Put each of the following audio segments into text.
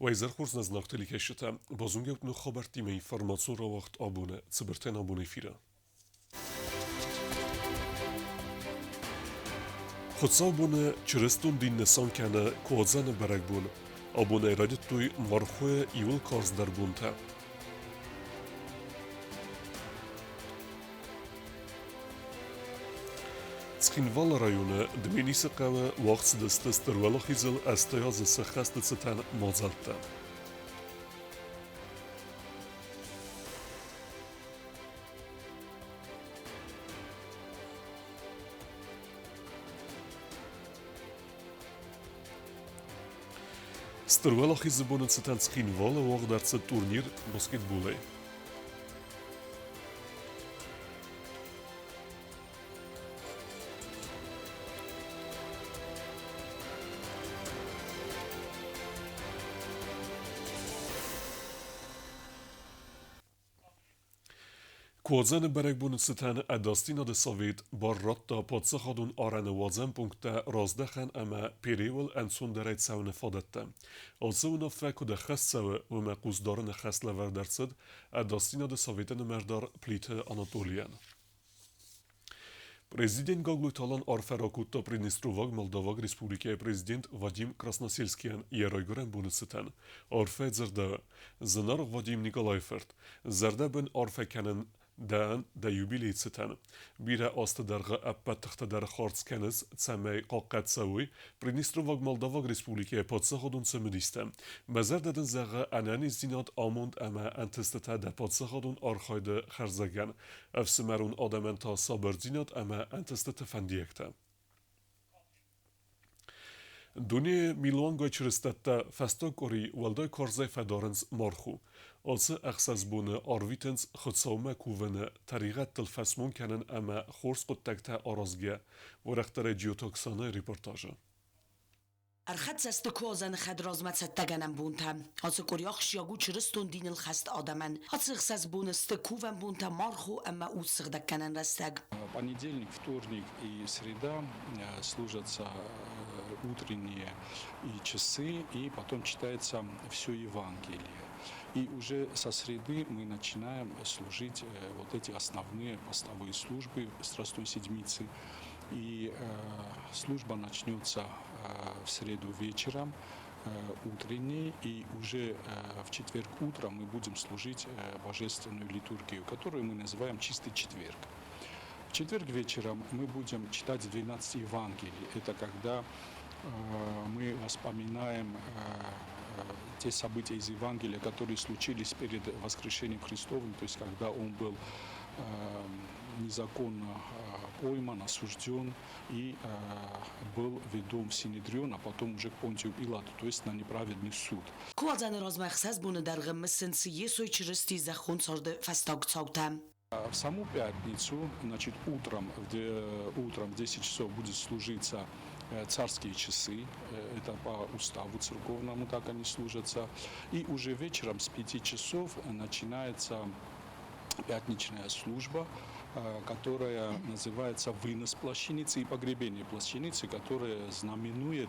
Weiser Horsnas nachtelikeshita, bazungeut no khabartime informazzura waqt abune, tsiberten abune fira. Khutsabune chiristun din nesan kana kozan baragbun. Abune raditui markhue iul kars darbunta. Skinval rayonu Dminisi qava waqt dasta sterwala khizil astayaz sakhast tsitan mazalta. Sterwala khizibun tsitan skinval waqt darsa turnir basketbolay. Kładzeny berek buncyten edastina de Sowiet barratta podsachadun arane wazem punkte razdechen ema periwel en sundereit saune fadette. Alzuna feku de chessewe ume kusdarne cheslever derced edastina de Sowieten merdar plite Anatolien. Президент Гаглуталан Арферакутта Приднестроваг Молдоваг Республике президент Вадим Красносельскиян Еройгорен Бунецетен Арфе Зерда Зенар Вадим Николайферт Зерда Арфекенен دان دا юбилей цитан. Бира астадарга аппаттахтадар хартскенес цамей қаққат сауи Приднестроваг Молдоваг Республике подсахадун цемедисте. Мазар даден зага анани зинат амонд ама антестата да подсахадун архайде херзаган. Афсимарун адамента сабр зинат ама антестата фандиекта. Дунья Милуан Гойчерестатта Фастокори Валдай Корзай Федоренс Марху. Also أخصاصبونه آرویتنس خدسومه کوونه طریقت تلفسمون کنن اما خورس قطعت آرازگه و رختر جیوتوکسانه ریپورتاژه. Архат састы козан хадразмат саттаганам бунтам. Асы курьях шягу чирыстун динил хаст адаман. Асы хсас бунысты куван бунта марху амма усырдакканан растаг. Понедельник, вторник и среда служатся утренние и часы, и потом читается все Евангелие. И уже со среды мы начинаем служить вот эти основные постовые службы Страстной Седмицы. И служба начнется в среду вечером, утренней, и уже в четверг утром мы будем служить божественную литургию, которую мы называем «Чистый четверг». В четверг вечером мы будем читать 12 Евангелий. Это когда мы вспоминаем те события из Евангелия, которые случились перед воскрешением Христовым, то есть когда Он был незаконно пойман, осужден и был ведом в Синедрион, а потом уже к Понтию Пилату, то есть на неправедный суд. Куазан размахсас буны даргам мессенси есой чирысти захун сорды фастаг цаутам. В саму пятницу, значит, утром в 10 часов будет служиться царские часы, это по уставу церковному так они служатся, и уже вечером с 5 часов начинается пятничная служба, которая называется «Вынос плащаницы» и «Погребение плащаницы», которая знаменует,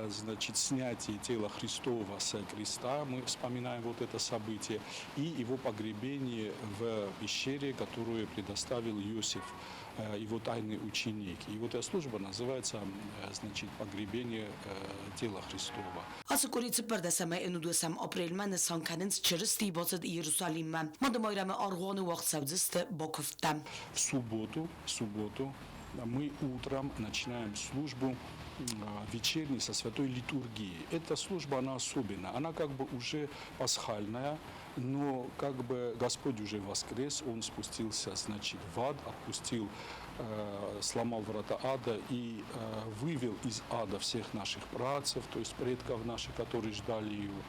значит, снятие тела Христова с креста, мы вспоминаем вот это событие, и его погребение в пещере, которую предоставил Иосиф, его тайный ученик. И вот эта служба называется, значит, «Погребение тела Христова». Асы курицы пердесаме энудуэсам апрельмен санканенс чирысти босад Иерусалимма. Мадамайраме аргуаны вақт савдысты боковтам. В субботу мы утром начинаем службу вечерней со святой литургией. Эта служба, она особенная, она как бы уже пасхальная, но как бы Господь уже воскрес, Он спустился, значит, в ад, отпустил, сломал врата ада и вывел из ада всех наших працев, то есть предков наших, которые ждали Его.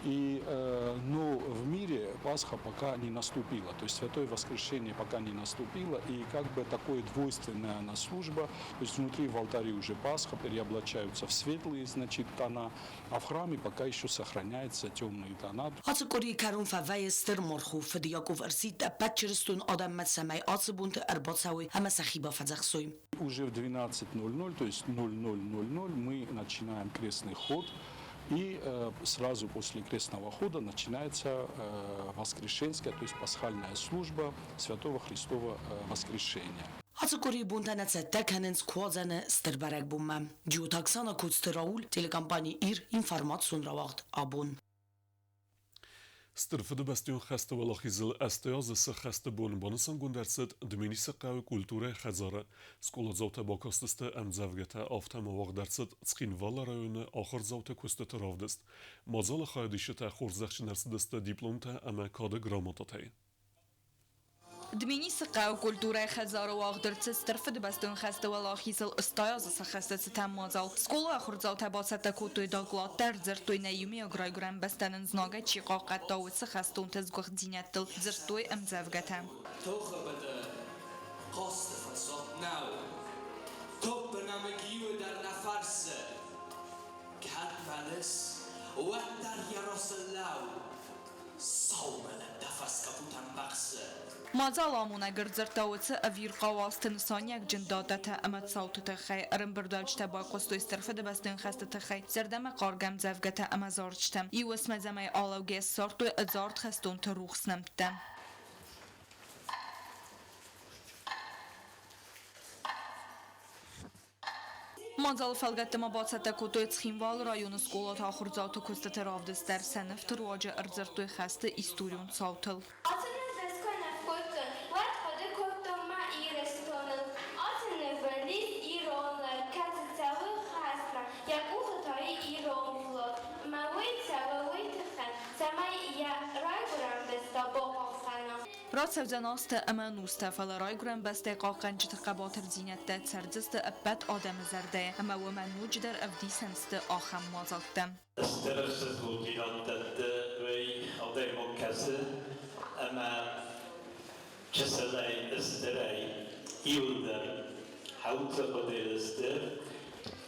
Но в мире Пасха пока не наступила, то есть Святое Воскрешение пока не наступило, и как бы такое двойственная она служба, то есть внутри в алтаре уже Пасха, переоблачаются в светлые, значит, тона, а в храме пока еще сохраняются темные тона. Асы кури карун фавайстер морху фадияков арсит патчерстун адам матсамай асы бунты арбатсауи ама сахиба фазахсуй. Уже в 12:00, то есть 00:00 мы начинаем крестный ход. И сразу после крестного хода начинается воскрешенская, то есть пасхальная служба Святого Христова воскрешения. Հացկորի բունտանացը տեքանենց կոզանը ստրբարակ բումը։ Ջութակսանը կուստրաուլ տելեկամպանի իր ինֆորմացիոն ռավաղտ աբուն։ Ster de bastion geste Walachizil Esteaz se geste bon bonnesan gunderset de minister qau kulture Khazara skola zauta bakosteste amzavgeta aftama wagderset tskin vala rayonu axir zauta kustet ravdest mazal khadishta khurzakhshinersideste diplomta ama kade gramatay Дминиса қау культура Хазара вағдырцы стырфы дыбастың қасты валахизыл ұстаязысы қастысы тәммазал. Скола ақырзал табасатта көтой дағлаттар зіртой нәйуме аграйгран бастанын знага чиқа қаттауысы қастың тізгіқ динеттіл зіртой әмзавгата. Тоғы біді қосты фасот нау. Тоppen намагиwe در نفرسه Kert velis Wet در yarasıllav Savmele defas kaputan baksı Мазал амуна гырзыртауцы авир қавастын саняк джиндадата амат саутыты хай арымбырдалчта байқостой стырфы дыбастың қастыты хай зердамы қаргам завгата амазарчтам и осмазамай алауге сортой азарт хастун тарухснамтам. Мазал фалгаттама бацата кутой цхинвал районы скола тахурзауты кустаты равдыстар сәнif тырваджа арзыртой хасты историон саутыл. راسف زناست امانوسته فلرای گرم بسته قاقنج تقباتر زینت سرزست ابد آدم زرده اما و منوج در افدی سنست آخم مازالتم استرسز وجینات وی آدم مکسه اما جسلای استرای ایودر حوت قدر استر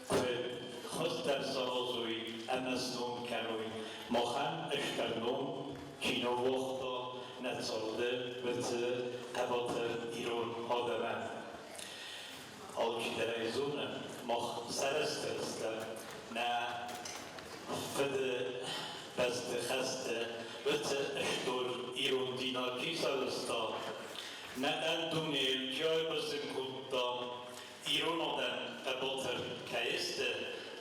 که خود در سرازوی امسنون کنوی مخن اشترنون کینو وقتا نتسالده بت قباتر ایران آدمه آلکی در ایزونه مخ سرست است نه فده بست خسته بت اشتر ایران دیناکی سالستا نه اندونه جای بسن کتا ایران آدم قباتر کهسته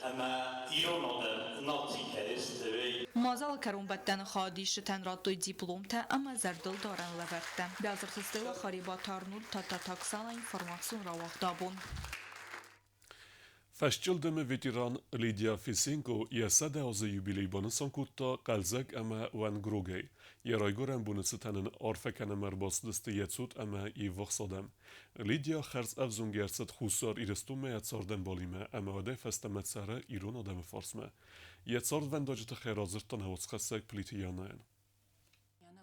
اما ایران آدم ناتی کهسته وی مازال کرونبتن خادیشتن را دوی دیپلوم تا اما زردل دارن لورتن. بیازر خستیل خریبا تارنول تا تاکسال اینفورماسیون را وقتابون. Festgjildeme veteran Lydia Fisenko yasada az jubilei bonnesan kutta qalzak ama wan grogay. Yaraygoran bonnesetanen arfekane merbasdeste yetsut ama i voxsadam. Lydia xerz avzun gerset khusar irestume yatsarden balime ama ode festemet sara iron adam farsme. Yatsard vendajte khairazirtan hawtskhassak plitiyanaen.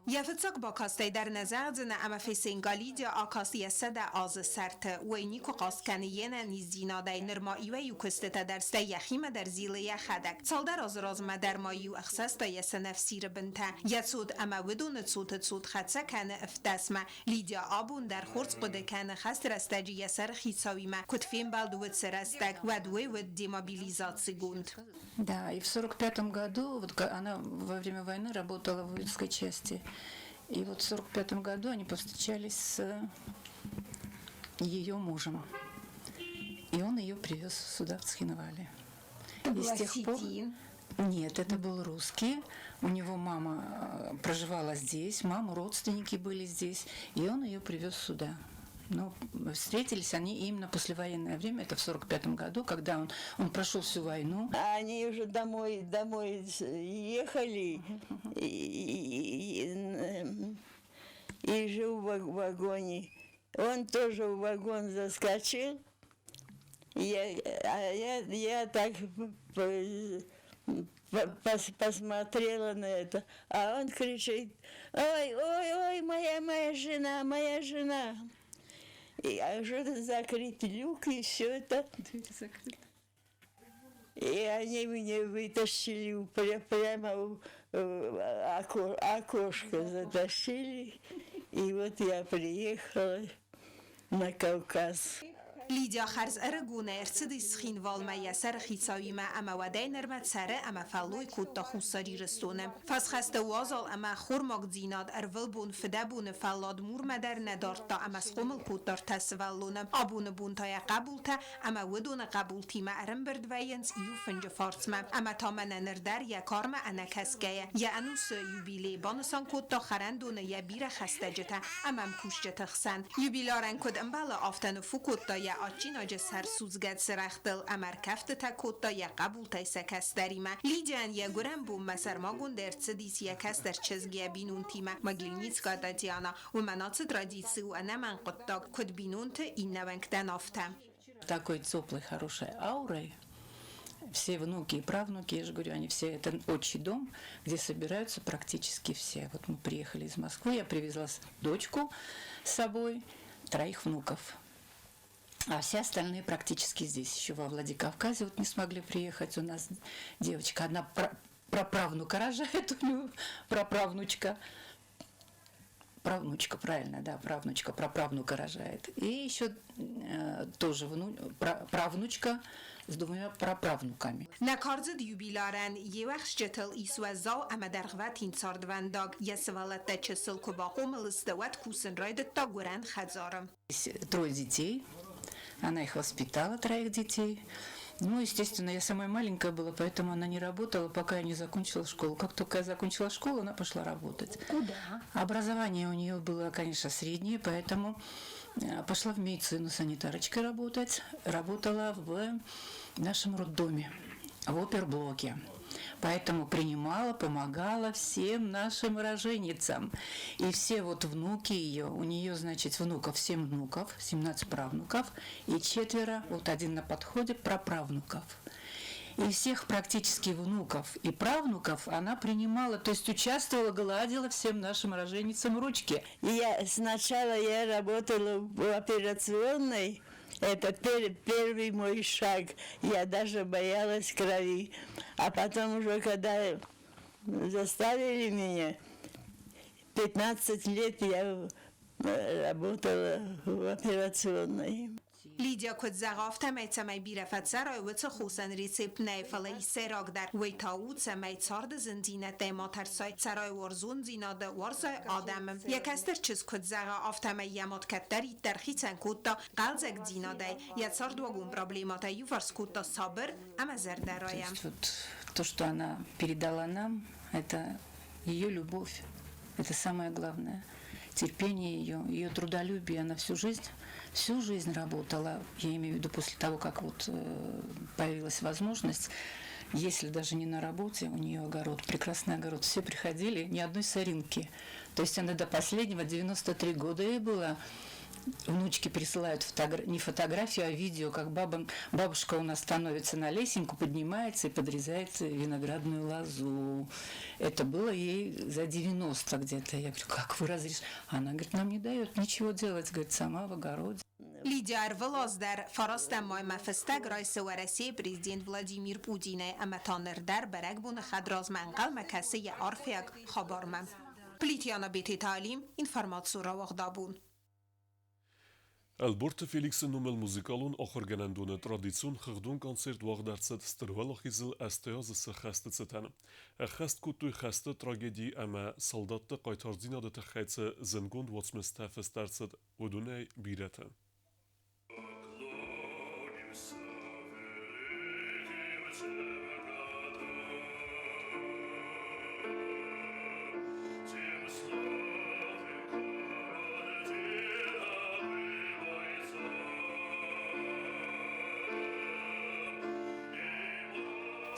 يفتق باكاستي در نظر زن اما في سنغاليديا آكاسي سدا آز سرت وينيكو قاسكانيين نيزينا داي نرمائي ويو كستتا درستا يخيم در زيليا خدك سال در آز رازما در مايو اخصاص دا يسنف سير بنتا يتسود اما ودون تسود خدسا كان افتاسما ليديا آبون در خورز قده كان خست رستاجي يسر خيصاوي ما كتفين بالدوت سرستك ودوي ود демобилизации гунд. Да, и в 1945 году вот, она во время войны работала в воинской части. И вот в 1945 году они повстречались с ее мужем. И он ее привез сюда, в Цхинвале. И с тех пор... Нет, это был русский. У него мама проживала здесь, мама, родственники были здесь. И он ее привез сюда. Но встретились они именно послевоенное время, это в 1945 году, когда он прошел всю войну. Они уже домой ехали и жил в вагоне. Он тоже в вагон заскочил. Я так посмотрела на это, а он кричит: ой, моя жена. А что-то закрыть люк, и все это. И они меня вытащили прямо в окошко затащили. И вот я приехала на Кавказ. لیدیا خرز ارگونه ارسدیس خینوال ما یسر خیساوی ما اما ودای نرمت سره اما فلوی کود تا خوصاری رستونه فس خست وازال اما خورماک زیناد ارول بون فده بون فلاد مور مدر ندارد تا اما سقومل کود دار تسولونه آبون بون تا قبول تا اما ودون قبول تیما ارم برد وینس یو فنج فارس ما اما تا من نردر یا کارم انا کسگه یا انوس یوبیلی بانسان کود تا خرندونه یا بیر خسته جتا اما مکوش جتا خسند یوبیلارن کود امبالا آفتن فکود تا یا آچین آجه سر سوزگد سرختل امر کفت تا کود تا یا قبول تا سکست داریما لیجان یا گرم بوم مسر ما گندر تدیس یا کس در چزگی بینون تیما مگلینیت کادا دیانا و مناط ترادیسی و انا من قطاق کد بینون تا این نونکدن آفتم Такой теплой, хорошей аурой. Все внуки и правнуки, я же говорю, они все, это отчий дом, где собираются практически все. Вот мы приехали из Москвы, я привезла дочку с собой, 3 внуков. А все остальные практически здесь. Еще во Владикавказе вот не смогли приехать. У нас девочка, одна праправнука рожает, у нее праправнучка. Правнучка, правильно, да, правнучка, праправнука рожает. И еще тоже правнучка с 2 праправнуками. نکارزد یوبیلارن یه وقت جتل ایسو زاو اما در غواتین ساردونداگ یه سوالت تا چسل کباقو ملستوات کوسن راید تا گرن خزارم. 3 детей, она их воспитала, 3 детей. Ну, естественно, я самая маленькая была, поэтому она не работала, пока я не закончила школу. Как только я закончила школу, она пошла работать. Куда? Образование у нее было, конечно, среднее, поэтому пошла в медицину санитарочкой работать. Работала в нашем роддоме, в оперблоке. Поэтому принимала, помогала всем нашим роженицам. И все вот внуки ее, у нее, значит, внуков 7 внуков, 17 правнуков, и 4, вот один на подходе, праправнуков. И всех практически внуков и правнуков она принимала, то есть участвовала, гладила всем нашим роженицам ручки. Сначала я работала в операционной. Это первый мой шаг. Я даже боялась крови. А потом уже, когда заставили меня, 15 лет я работала в операционной. لیدیا کد زغافت میت سمی بیرفت سرای و چه خوصن ریسیپ نیفلی سراغ در وی تاود سمی چارد زندینت دیما ترسای سرای ورزون زیناده ورزای آدمم یک استر چیز کد زغافت می یمات کتری در خیچن کد تا قلزک زیناده یا چارد وگون پرابلیمات یو فرس کد تا صابر اما زردرایم. То, что она передала нам, это ее любовь. Это самое главное. Терпение ее трудолюбие, она всю жизнь работала, я имею в виду после того, как вот появилась возможность, если даже не на работе, у нее огород, прекрасный огород, все приходили, ни одной соринки. То есть она до последнего, 93 года ей было. Внучки присылают не фотографию, а видео, как бабушка у нас становится на лесенку, поднимается и подрезает виноградную лозу. Это было ей за 90 где-то. Я говорю, как вы разрешили? Она говорит, нам не дает ничего делать, говорит, сама в огороде. لیدیا ارولوز در فراست مای مفستگ رئیس ورسی پرزیدنت ولادیمیر پوتین اما تانر در برگ بون خدراز منقل مکسی عرفیگ خبرمم. پلیتیانا بیتی تعلیم اینفرماتسورا وغدابون. Elborte Felixen numel muzikalun ochorganandune tradition khagdun koncert wagdartsat strwal khizil asteoz se khastetsetan. Khast kutu khaste tragedi ama soldatta qaytardina da khaytse zengund watsmestafestartsat udune birata.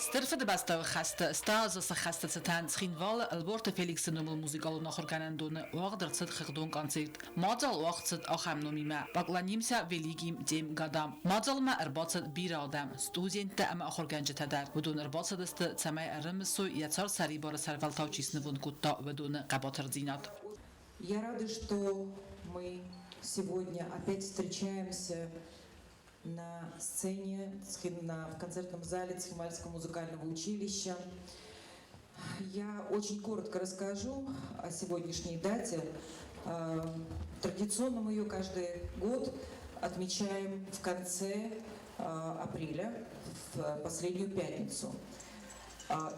Sterfed basta khasta staza sa khasta tatan schinwal alborte Felix numel muzikal nachorganandone wagdartsat khagdun koncert mazal waqtsat axamnomima baglanimsa veligim dem gadam mazalma erbatsat bir adam studenta ama axorganjatadar budun erbatsatast samay aramsu yatsar sari bora sarval tavchisnevun kutta budun qabatrzinat. Я рада, что мы сегодня опять встречаемся на сцене в концертном зале Цхинвальского музыкального училища. Я очень коротко расскажу о сегодняшней дате. Традиционно мы ее каждый год отмечаем в конце апреля, в последнюю пятницу.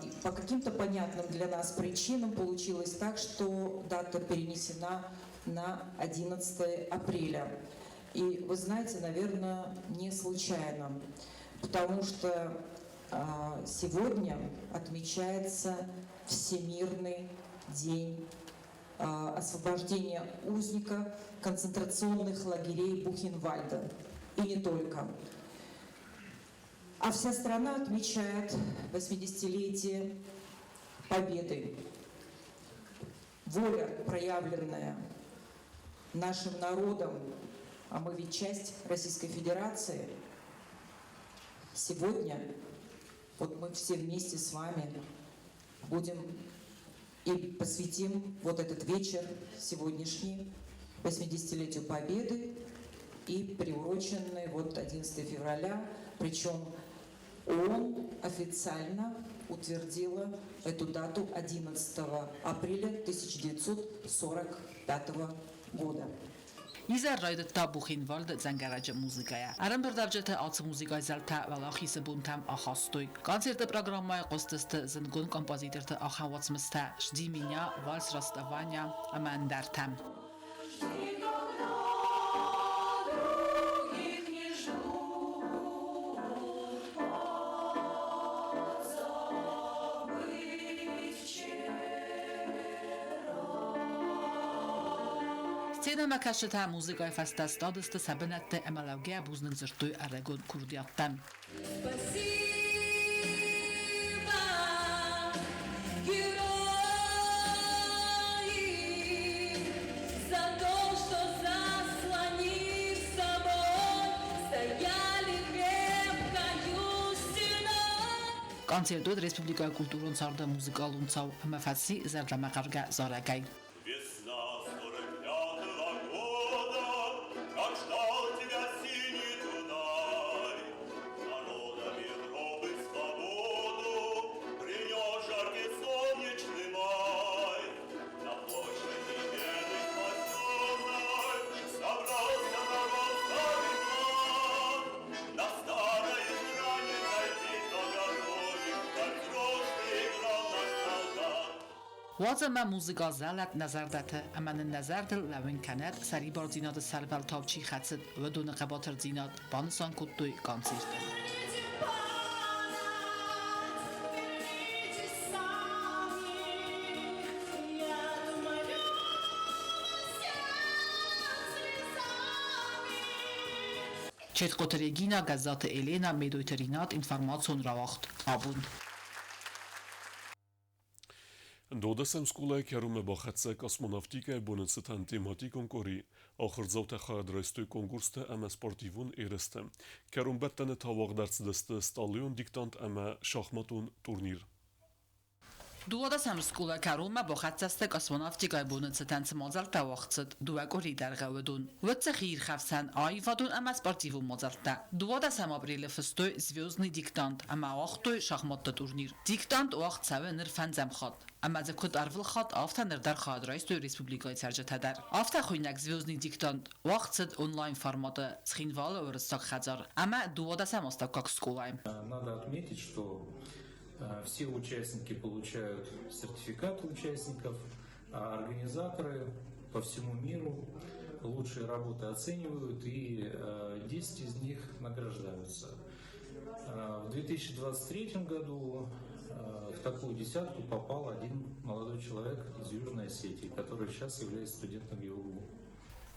И по каким-то понятным для нас причинам получилось так, что дата перенесена на 11 апреля. И вы знаете, наверное, не случайно, потому что сегодня отмечается Всемирный день освобождения узника концентрационных лагерей Бухенвальда. И не только. А вся страна отмечает 80-летие Победы. Воля, проявленная нашим народом, а мы ведь часть Российской Федерации, сегодня вот мы все вместе с вами будем и посвятим вот этот вечер сегодняшний 80-летию Победы и приуроченный вот 11 февраля, причем ООН официально утвердила эту дату 11 апреля 1945 года. Իզեր ռայդտա Բուխինվալդը ձանգարաջը մուզիկայա։ Արամբերդավջետը ացը մուզիկայ զալտա վալախիսը բունտամ ախաստոյ։ Կոնցերտը պրոգրամմայ qoստստը զնգուն կոմպոզիտորտը ախավացմստա շդի մինյա վալս ռաստավանյա ամանդարտամ։ Սենամա կաշտա մուզիկայ ֆաստաստադստը սաբնատը ամալավգյա բուզնգ զրտույ արեգոն քուրդիատտան։ Կոնցերտոյ Ռեսպուբլիկայ կուլտուրոն սարդը մուզիկալուն ցավ մֆասի զարդամակարգա զարագայ։ وازم موزیکا زالت نظردته اما نظرد لون کنات سری بار زیناد سرول تابچی خدست و دون قباتر زیناد بانسان کتوی کانسیرت. چت قطرگینا گزات ایلینا میدویترینات انفرماسیون راوخت آبون. Դոդեսեմ սկուլայ կերում է բախացը կոսմոնավտիկա բոնեցտան թեմատիկոն կորի ախրձոտ է խայադրեստույ կոնկուրստը ամա սպորտիվուն երստը կերում բետտանը թավող դարձդստը ստալիոն դիկտանտ ամա շախմատուն տուրնիր Դուոդասեմ սկուլը կերում է բախացը կոսմոնավտիկա բոնեցտան մոզալտա վախցդ դուակորի դարգավդուն վծը խիր խավսան այվադուն ամա սպորտիվուն մոզալտա Դուոդասեմ ապրիլը ֆստոյ զվյոզնի դիկտանտ ամա ախտոյ շախմատը տուրնիր դիկտանտ ախցավը նրֆանձեմ խատ Amma zakut arvil xat aftan dar xadraystoy Respublikay serjetadar. Afta xuynak звездный диктант вaqtsid онлайн формата схинвала урыстак хазар. Amma duodasam остак как скулаем. Надо отметить, что все участники получают сертификаты участников, а организаторы по всему миру лучшие работы оценивают и 10 из них награждаются. В 2023 году в такую десятку попал один молодой человек из Южной Осетии, который сейчас является студентом ГИОГУ.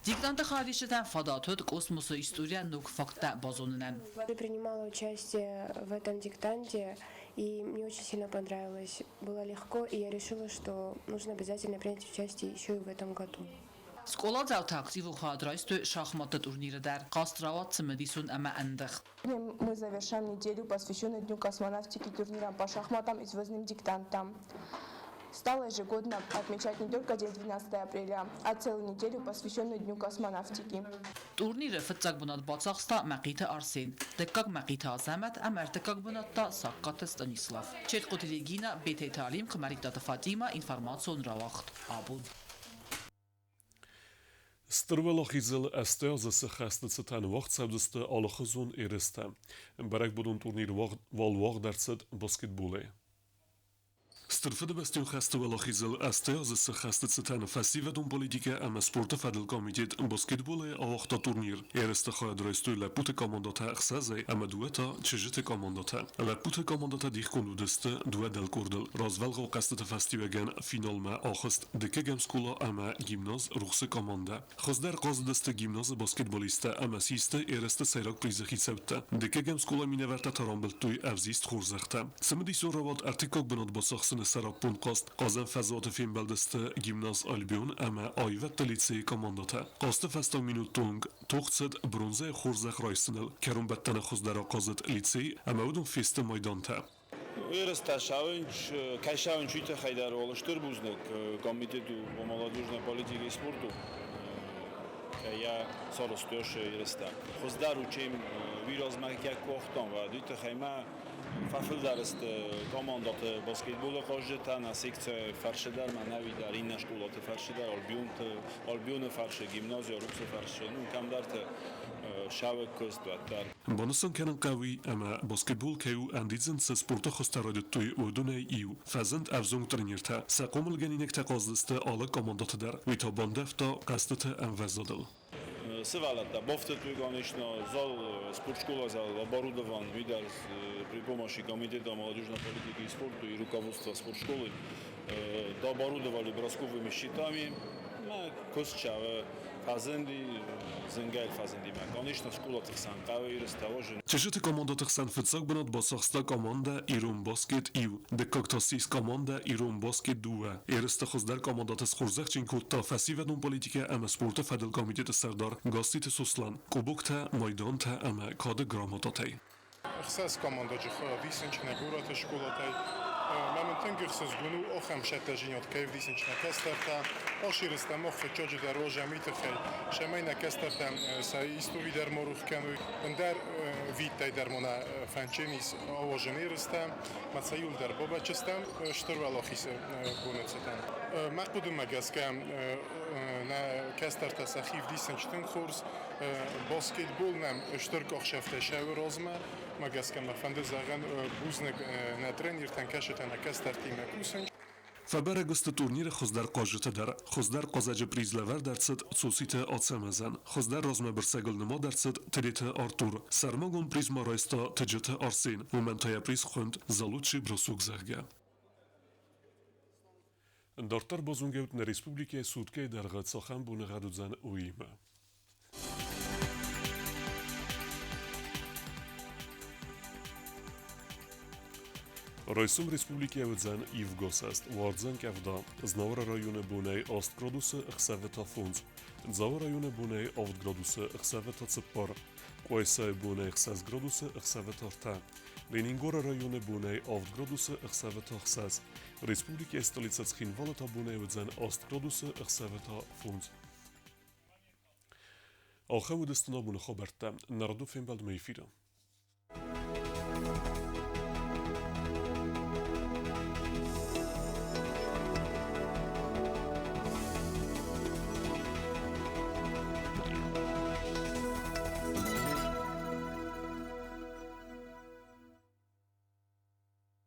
Диктанты харишетан фадатуд космоса история нук факта базонынан. Я принимала участие в этом диктанте, и мне очень сильно понравилось. Было легко, и я решила, что нужно обязательно принять участие еще и в этом году. Скола заута активу хадрайсту шахматы турнира дар Кастрават Цимедисун ама андах. Мы завершаем неделю, посвященную Дню космонавтики, турнирам по шахматам и звездным диктантам. Стало ежегодно отмечать не только день 12 апреля, а целую неделю, посвященную Дню космонавтики. Турниры фыцак бунат бацахста Макита Арсен, деккак Макита Азамат, а мертекак бунатта Сакката Станислав. Четко телегина Бете Талим Камаритата Фатима информацион равахт. Абуд. Strvelachizl Esther ze khastetstan wacht sabdste alle gezon ereste. Bereik bodon turnier wacht derset basketbole. Strfede bestun khaste velachizl Esther ze khastetstan festivedon politike am sport fedel komitet basketbole awachta turnier. Ereste khadroistu la pute komandata xaze am dueta chjete komandata. La pute komandata dich konudeste duet del kordel. Razvelgo qastet festivegen finalma akhst de kegem skula ama gimnaz ruhse komanda. Khosder qazdeste gimnaz basketboliste ama siste ereste sayrak prizakhi sebte. De kegem skula mineverta tarambeltuy avzist khurzakhta. Smedi soravat artikok benot basakhs سرابون قاست قازن فضات فیلم بلدسته گیمناز آلبیون اما آیوت لیتسی کامانداته قاست فستا مینوتونگ توقصد برونزه خورزخ رایستنل کرون بطن خوز در قازد لیتسی اما ودون فیست مایدانته Вырасташ шавинч, кай шавинч уйте хайдар олаштыр бузнек комитету по молодежной политике и спорту. Я соростёш ирста. Хоздар учим вирозмаки кохтон ва дуйте хайма فافل درست کاماندات بسکتبول خواجه تا سکت فرش در منوی در این نشکولات فرش در آلبیون فرش گیمنازیا روکس فرش نون کم در شاوک کست در بانستان کنن قوی اما بسکتبول کیو اندیزن سپورت خستراد توی اردن ایو فزند افزونگ ترینیرتا سقوم الگنینک تقازدسته آل کاماندات در ویتا باندفتا قصدت انوزادل Сывалата, бофтету конечно, зал спортшкола, зал оборудован, видар при помощи комитета молодежной политики и спорта и руководства спортшколы дооборудовали бросковыми щитами, костчавы, фазенди, зенгайл фазенди, конечно, школа тихсанкавы и расторожен. Чешете команда тихсан фицак бенат басахста команда Ирум Баскет Ив, декоктасис команда Ирум Баскет Дуа. Ересте хоздар команда тесхурзах чин кутта фасиведун политика ама спорта федел комитет сардар гастит суслан, кубокта майданта ама каде грамотатай. خصاص команда جخا висенчна гората школатай моментен гирсез гуну охам шатажинот кайв висенчна кастерта оширеста мох фечоджи дар ожамит хай шамайна кастерта са истуви дар морух кану дар витай дар мона фанченис оженереста мацаюл дар бабачестан штурвалохис гунецетан мақудум магаска на кастерта сахив висенчтен курс баскетбол нам штуркох шафта шав розма Magaskam fande zagan buznek na trener tankashet na kastar time kusen فبرگست تورنیر خزدر قاجت در خزدر قازج پریزلور درصد سوسیت آتسمزن خزدر رازم برسگل نما درصد تریت آرتور سرماگون پریزما رایستا تجت آرسین مومنتای پریز خوند زالوچی برسوگ زرگه دارتر بازونگوت ن ریسپوبلیکه سودکه در غد ساخن بونه غدوزن اویمه Райсум Республики Евдзен Ивгосест, Вардзен Кевда, Знавра районе Буней Ост градуса Хсевета Фунз, Дзавра районе Буней Овд градуса Хсевета Цеппар, Койсай Буней Хсез градуса Хсевета Рта, Ленингора районе Буней Овд градуса Хсевета Хсез, Республики столица Цхинвалата Буней Евдзен Ост градуса Хсевета Фунз. آخه ودستنا بونه خبرتا نردو فیم بلد میفیرم